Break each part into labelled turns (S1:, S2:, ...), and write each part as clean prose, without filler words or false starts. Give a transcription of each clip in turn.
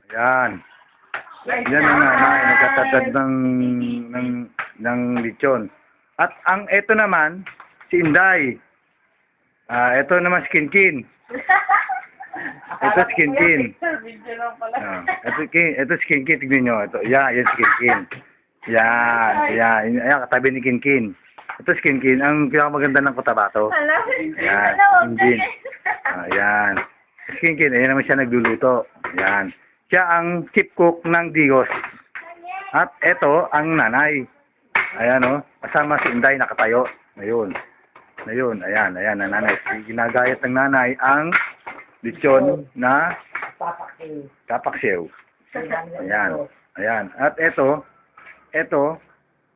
S1: Yan. Yan ang nanay, nagkatatad ng lechon. At ang eto naman, si Inday. Eto naman si Kinkin. Ito si Kinkin. Ito si Kinkin, tignan nyo. Ito, yan si Kinkin. Yan, katabi ni Kinkin. Ito si Kinkin, ang pinakamaganda ng Cotabato. Yan, Kinkin. Yan. Si Kinkin, ayan naman siya nagluluto. Yan. Siya ang chief cook ng Digos. At ito ang nanay. Ayan o, kasama si Inday nakatayo. Ayun, ayan, ang nanay. Ginagayat ng nanay ang lechon na kapaksiw. Ayan. At ito,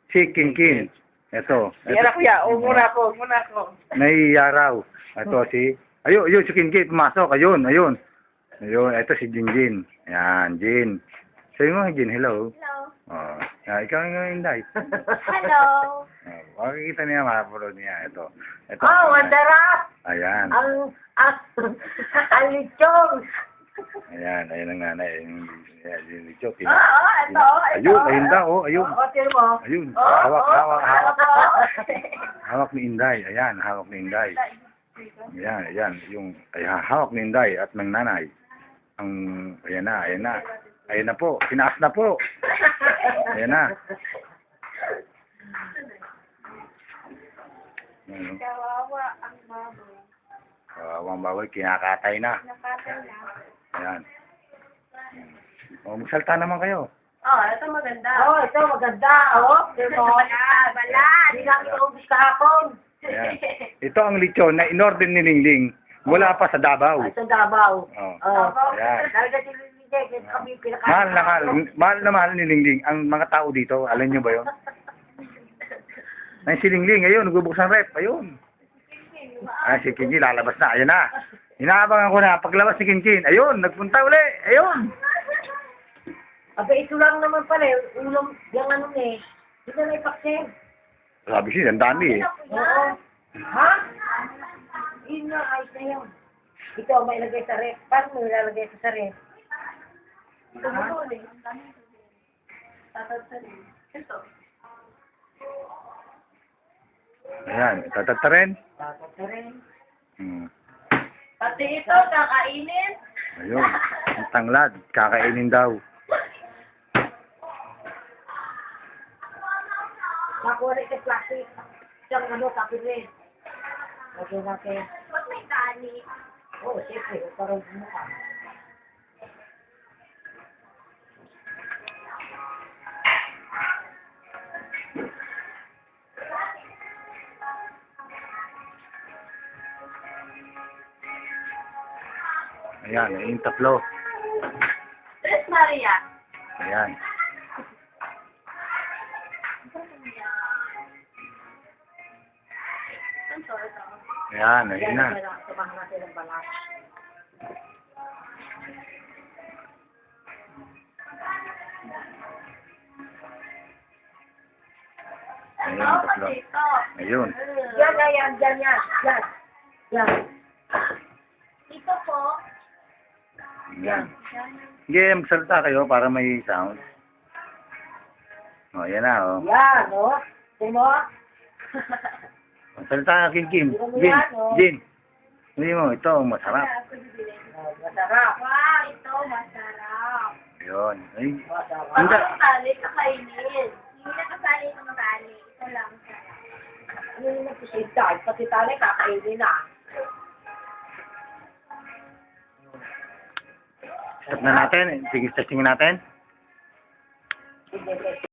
S1: si Kinkin. Ito.
S2: Yara kuya, muna ko.
S1: Nahihiya raw. Ito si, ayun, si Kinkin, pumasok. Ayun. Ito si Jinjin. Ayan, Jin. Sabi mo, Jin, hello.
S3: Hello.
S1: Ikaw nga, Inday.
S3: Hello.
S1: Makikita niya, makapulog niya. Ito.
S2: Ang darap!
S1: Ayan.
S2: Ang lechon!
S1: Ayan ang nanay. Yung lechon.
S2: Ito.
S1: Ayun daw, ayun.
S2: Tira mo.
S1: Ayun.
S2: Hawak.
S1: Hawak ni Inday. Ayan, hawak ni Inday. Ayan. Hawak ni Inday at ng nanay. Ayan na po. Pinaas na po. Ayan na.
S3: Kawawa ang baboy.
S1: Ang baboy, kinakatay na.
S3: Nakatay na.
S1: Ayan. Magsalta naman kayo.
S3: Ito maganda.
S2: Ito maganda. Diba?
S3: Balat.
S2: Hindi lang iubos kahapon.
S1: Ayan. Ito ang lechon na in-order ni Lingling mula pa sa Davao.
S2: Sa Davao.
S1: Ayan.
S2: Talaga si Lingling, kami
S1: Mahal na mahal ni Lingling ang mga tao dito. Alam niyo ba yun? Ay, si Lingling, ayun, nagbubuksan rep. Ayun. Si Kinkin, lalabas na. Ayan na. Inaabangan ko na. Paglabas ni Kinkin, ayun, nagpunta uli. Ayun.
S2: Aba, ito lang naman pala. Ulam, yung Dito na ipaksin.
S1: Sabi siya, ang dami eh.
S2: Oo. Ha? Yun nga, ayos na yun. Ito, may ilagay sa ref. Paano mo ilalagay ito sa ref?
S3: Ito mo ulit. Tatagsalin. Ito.
S1: Ayan, tatagta rin.
S2: Dapat na rin.
S3: Pati ito, kakainin.
S1: Ayun, ang tanglad, kakainin daw.
S2: Nakuha rin sa plastic. Siyang kapilin. Lagyan natin.
S3: Ba't may tani?
S2: Siyempre, parang mukha.
S1: Ayan, yung tatlo.
S3: Tres Maria.
S1: Ayan.
S3: Ito.
S1: Ayan, ayun na.
S2: Samahan natin ang balat.
S1: Ayun, yung tatlo.
S3: Ito.
S1: Ayun.
S2: Yan.
S3: Ito po.
S1: Ayan. Sige, magsalita kayo para may sound. Ayan na,
S2: Yan, Tingnan mo?
S1: Magsalita ka, Kim. Jin. Hindi mo, ito, masarap.
S2: Masarap.
S3: Wow, ito masarap.
S1: Ayun. Ay,
S3: Pag
S1: hindi.
S3: kasali, kakainin. Hindi na kasali ng tali. Ito lang sarap.
S2: Ano yung nagsisigta? Pati tanay kakainin na.
S1: Stop na natin. Sige, testing natin.
S2: Sige,